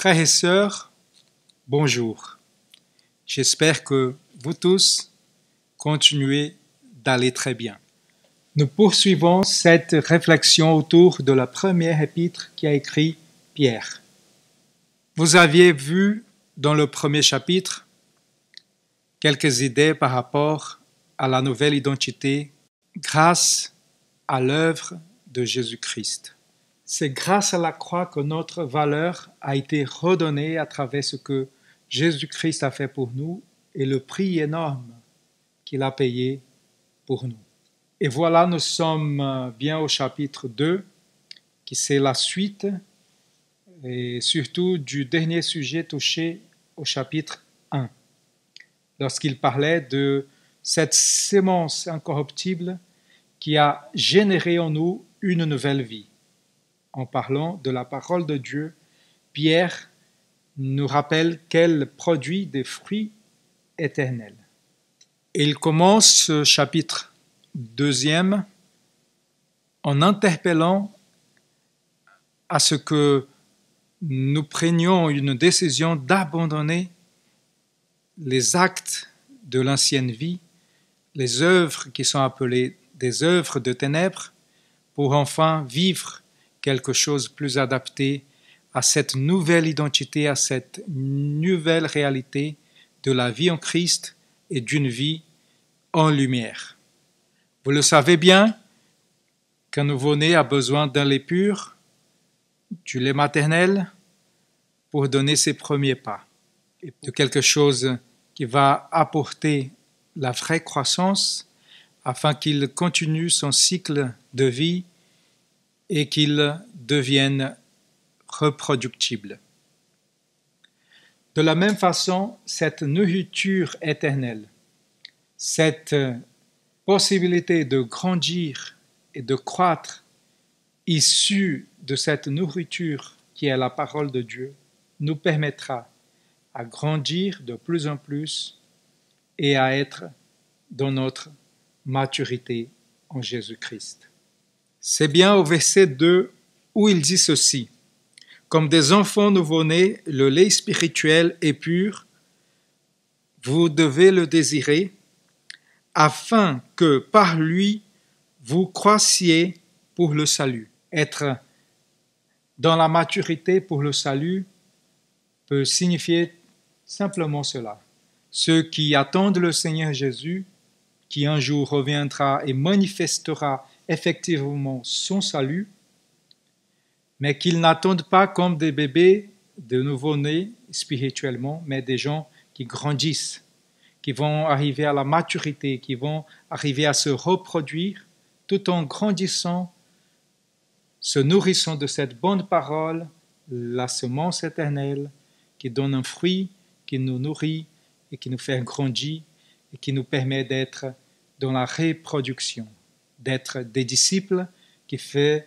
Frères et sœurs, bonjour. J'espère que vous tous continuez d'aller très bien. Nous poursuivons cette réflexion autour de la première épître qu'a écrit Pierre. Vous aviez vu dans le premier chapitre quelques idées par rapport à la nouvelle identité grâce à l'œuvre de Jésus-Christ. C'est grâce à la croix que notre valeur a été redonnée à travers ce que Jésus-Christ a fait pour nous et le prix énorme qu'il a payé pour nous. Et voilà, nous sommes bien au chapitre 2, qui c'est la suite, et surtout du dernier sujet touché au chapitre 1, lorsqu'il parlait de cette sémence incorruptible qui a généré en nous une nouvelle vie. En parlant de la parole de Dieu, Pierre nous rappelle qu'elle produit des fruits éternels. Et il commence ce chapitre 2 en interpellant à ce que nous prenions une décision d'abandonner les actes de l'ancienne vie, les œuvres qui sont appelées des œuvres de ténèbres, pour enfin vivre quelque chose de plus adapté à cette nouvelle identité, à cette nouvelle réalité de la vie en Christ et d'une vie en lumière. Vous le savez bien, qu'un nouveau-né a besoin d'un lait pur, du lait maternel, pour donner ses premiers pas, et de quelque chose qui va apporter la vraie croissance afin qu'il continue son cycle de vie et qu'il devienne reproductible. De la même façon, cette nourriture éternelle, cette possibilité de grandir et de croître issue de cette nourriture qui est la parole de Dieu, nous permettra à grandir de plus en plus et à être dans notre maturité en Jésus-Christ. C'est bien au verset 2 où il dit ceci: « Comme des enfants nouveau-nés, le lait spirituel est pur, vous devez le désirer, afin que par lui vous croissiez pour le salut. » Être dans la maturité pour le salut peut signifier simplement cela. Ceux qui attendent le Seigneur Jésus, qui un jour reviendra et manifestera effectivement son salut, mais qu'ils n'attendent pas comme des bébés de nouveau-nés spirituellement, mais des gens qui grandissent, qui vont arriver à la maturité, qui vont arriver à se reproduire tout en grandissant, se nourrissant de cette bonne parole, la semence éternelle qui donne un fruit, qui nous nourrit et qui nous fait grandir et qui nous permet d'être dans la reproduction, d'être des disciples qui font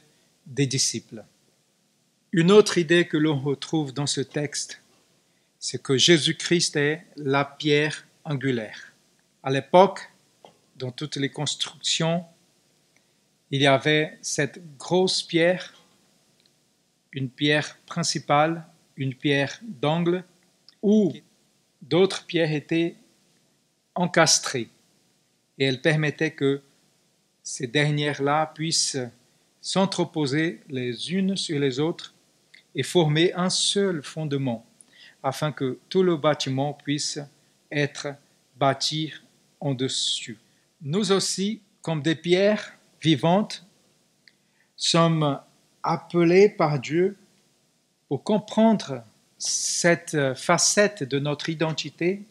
des disciples. Une autre idée que l'on retrouve dans ce texte, c'est que Jésus-Christ est la pierre angulaire. À l'époque, dans toutes les constructions, il y avait cette grosse pierre, une pierre principale, une pierre d'angle, où d'autres pierres étaient encastrées. Et elles permettaient que ces dernières-là puissent s'entreposer les unes sur les autres et former un seul fondement, afin que tout le bâtiment puisse être bâti en dessus. Nous aussi, comme des pierres vivantes, sommes appelés par Dieu pour comprendre cette facette de notre identité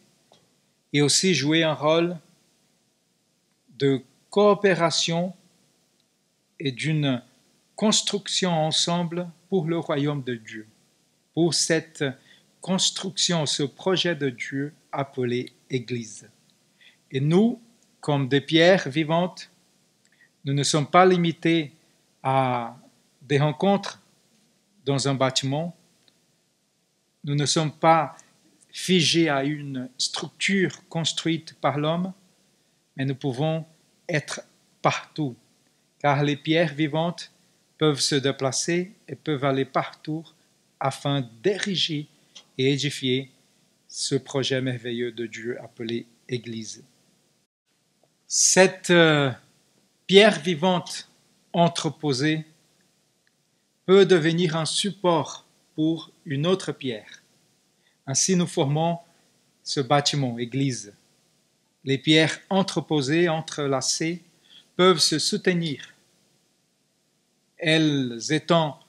et aussi jouer un rôle de coopération et d'une construction ensemble pour le royaume de Dieu, pour cette construction, ce projet de Dieu appelé Église. Et nous, comme des pierres vivantes, nous ne sommes pas limités à des rencontres dans un bâtiment, nous ne sommes pas figés à une structure construite par l'homme, mais nous pouvons être partout, car les pierres vivantes peuvent se déplacer et peuvent aller partout afin d'ériger et édifier ce projet merveilleux de Dieu appelé Église. Cette pierre vivante entreposée peut devenir un support pour une autre pierre. Ainsi, nous formons ce bâtiment, Église. Les pierres entreposées, entrelacées, peuvent se soutenir. Elles étant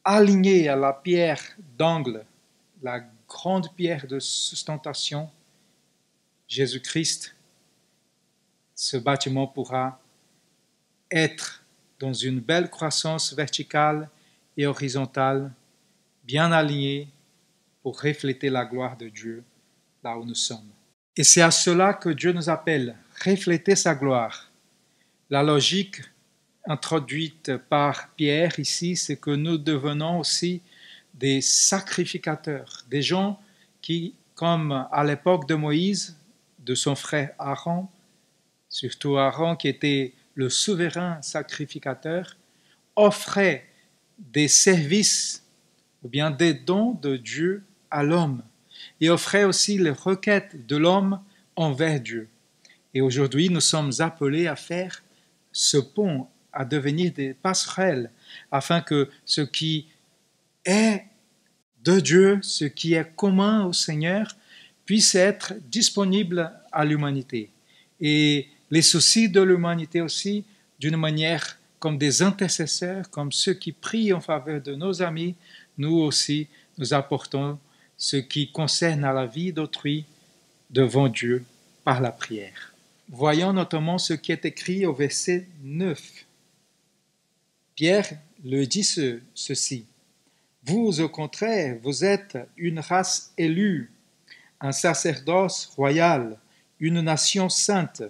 alignées à la pierre d'angle, la grande pierre de sustentation, Jésus-Christ, ce bâtiment pourra être dans une belle croissance verticale et horizontale, bien alignée pour refléter la gloire de Dieu là où nous sommes. Et c'est à cela que Dieu nous appelle, refléter sa gloire. La logique introduite par Pierre ici, c'est que nous devenons aussi des sacrificateurs, des gens qui, comme à l'époque de Moïse, de son frère Aaron, surtout Aaron qui était le souverain sacrificateur, offraient des services ou bien des dons de Dieu à l'homme et offrait aussi les requêtes de l'homme envers Dieu. Et aujourd'hui, nous sommes appelés à faire ce pont, à devenir des passerelles, afin que ce qui est de Dieu, ce qui est commun au Seigneur, puisse être disponible à l'humanité. Et les soucis de l'humanité aussi, d'une manière comme des intercesseurs, comme ceux qui prient en faveur de nos amis, nous aussi, nous apportons ce qui concerne à la vie d'autrui devant Dieu par la prière. Voyons notamment ce qui est écrit au verset 9. Pierre le dit ceci. Vous, au contraire, vous êtes une race élue, un sacerdoce royal, une nation sainte,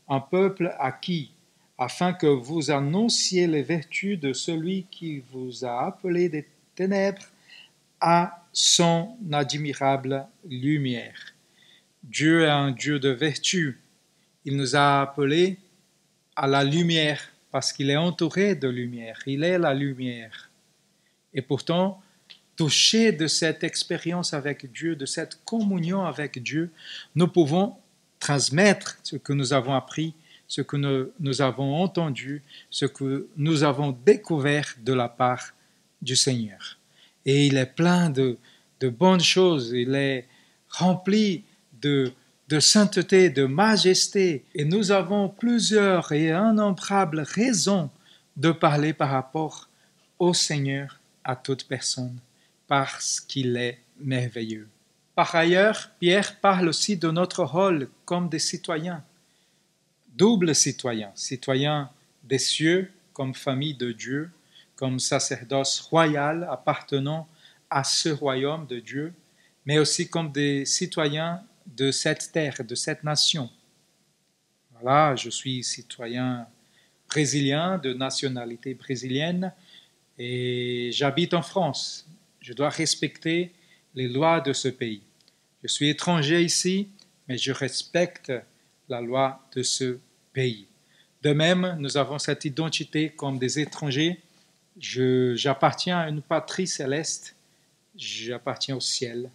un peuple acquis, afin que vous annonciez les vertus de celui qui vous a appelé des ténèbres à son admirable lumière. Dieu est un Dieu de vertu. Il nous a appelés à la lumière parce qu'il est entouré de lumière. Il est la lumière. Et pourtant, touchés de cette expérience avec Dieu, de cette communion avec Dieu, nous pouvons transmettre ce que nous avons appris, ce que nous avons entendu, ce que nous avons découvert de la part du Seigneur. Et il est plein de bonnes choses, il est rempli de sainteté, de majesté. Et nous avons plusieurs et innombrables raisons de parler par rapport au Seigneur à toute personne, parce qu'il est merveilleux. Par ailleurs, Pierre parle aussi de notre rôle comme des citoyens, double citoyens, citoyens des cieux comme famille de Dieu, comme sacerdoce royal appartenant à ce royaume de Dieu, mais aussi comme des citoyens de cette terre, de cette nation. Voilà, je suis citoyen brésilien, de nationalité brésilienne, et j'habite en France. Je dois respecter les lois de ce pays. Je suis étranger ici, mais je respecte la loi de ce pays. De même, nous avons cette identité comme des étrangers. J'appartiens à une patrie céleste, j'appartiens au ciel,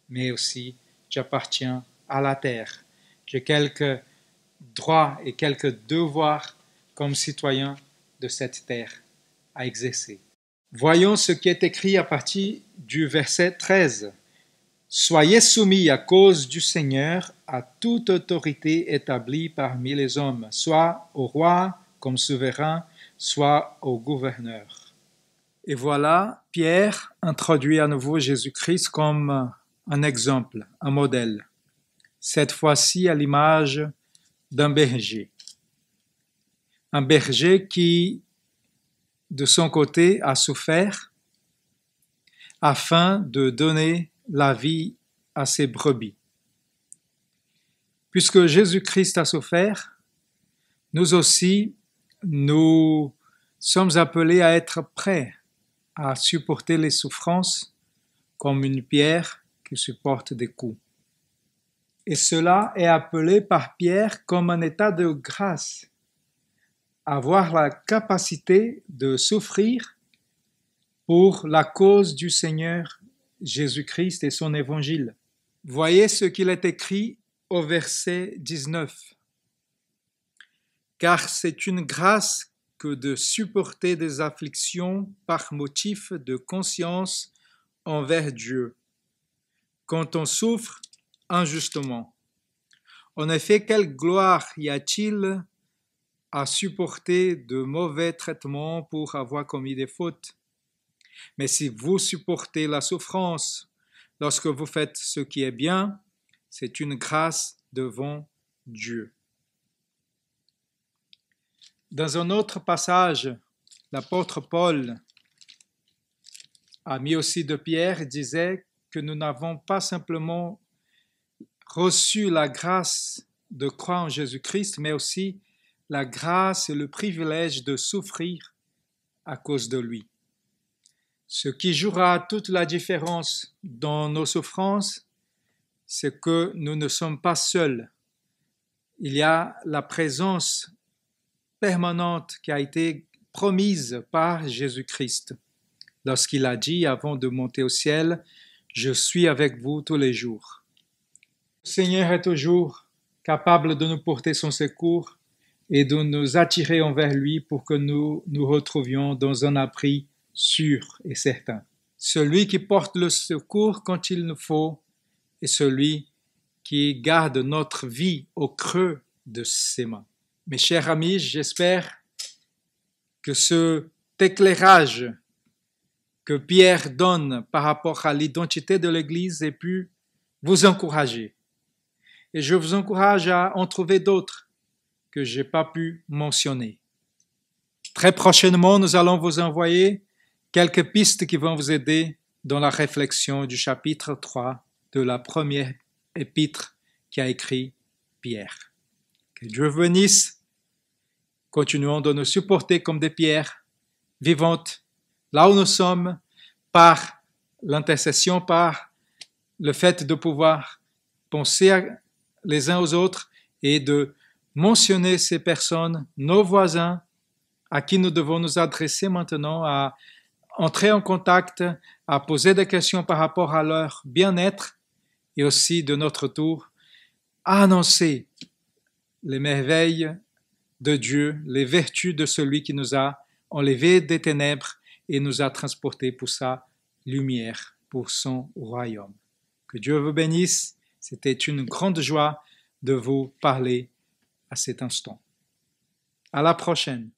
mais aussi j'appartiens à la terre. J'ai quelques droits et quelques devoirs comme citoyen de cette terre à exercer. Voyons ce qui est écrit à partir du verset 13. Soyez soumis à cause du Seigneur à toute autorité établie parmi les hommes, soit au roi comme souverain, soit au gouverneur. Et voilà, Pierre introduit à nouveau Jésus-Christ comme un exemple, un modèle, cette fois-ci à l'image d'un berger. Un berger qui, de son côté, a souffert afin de donner la vie à ses brebis. Puisque Jésus-Christ a souffert, nous aussi, nous sommes appelés à être prêts à supporter les souffrances comme une pierre qui supporte des coups. Et cela est appelé par Pierre comme un état de grâce, avoir la capacité de souffrir pour la cause du Seigneur Jésus-Christ et son évangile. Voyez ce qu'il est écrit au verset 19. Car c'est une grâce que de supporter des afflictions par motif de conscience envers Dieu, quand on souffre injustement. En effet, quelle gloire y a-t-il à supporter de mauvais traitements pour avoir commis des fautes? Mais si vous supportez la souffrance lorsque vous faites ce qui est bien, c'est une grâce devant Dieu. Dans un autre passage, l'apôtre Paul, ami aussi de Pierre, disait que nous n'avons pas simplement reçu la grâce de croire en Jésus-Christ, mais aussi la grâce et le privilège de souffrir à cause de lui. Ce qui jouera toute la différence dans nos souffrances, c'est que nous ne sommes pas seuls. Il y a la présence permanente qui a été promise par Jésus-Christ lorsqu'il a dit avant de monter au ciel, « Je suis avec vous tous les jours ». Le Seigneur est toujours capable de nous porter son secours et de nous attirer envers lui pour que nous nous retrouvions dans un abri sûr et certain. Celui qui porte le secours quand il nous faut est celui qui garde notre vie au creux de ses mains. Mes chers amis, j'espère que cet éclairage que Pierre donne par rapport à l'identité de l'Église ait pu vous encourager. Et je vous encourage à en trouver d'autres que je n'ai pas pu mentionner. Très prochainement, nous allons vous envoyer quelques pistes qui vont vous aider dans la réflexion du chapitre 3 de la première épître qu'a écrit Pierre. Que Dieu vous bénisse. Continuons de nous supporter comme des pierres vivantes, là où nous sommes, par l'intercession, par le fait de pouvoir penser les uns aux autres et de mentionner ces personnes, nos voisins, à qui nous devons nous adresser maintenant, à entrer en contact, à poser des questions par rapport à leur bien-être et aussi de notre tour, à annoncer les merveilles de Dieu, les vertus de celui qui nous a enlevés des ténèbres et nous a transportés pour sa lumière, pour son royaume. Que Dieu vous bénisse. C'était une grande joie de vous parler à cet instant. À la prochaine.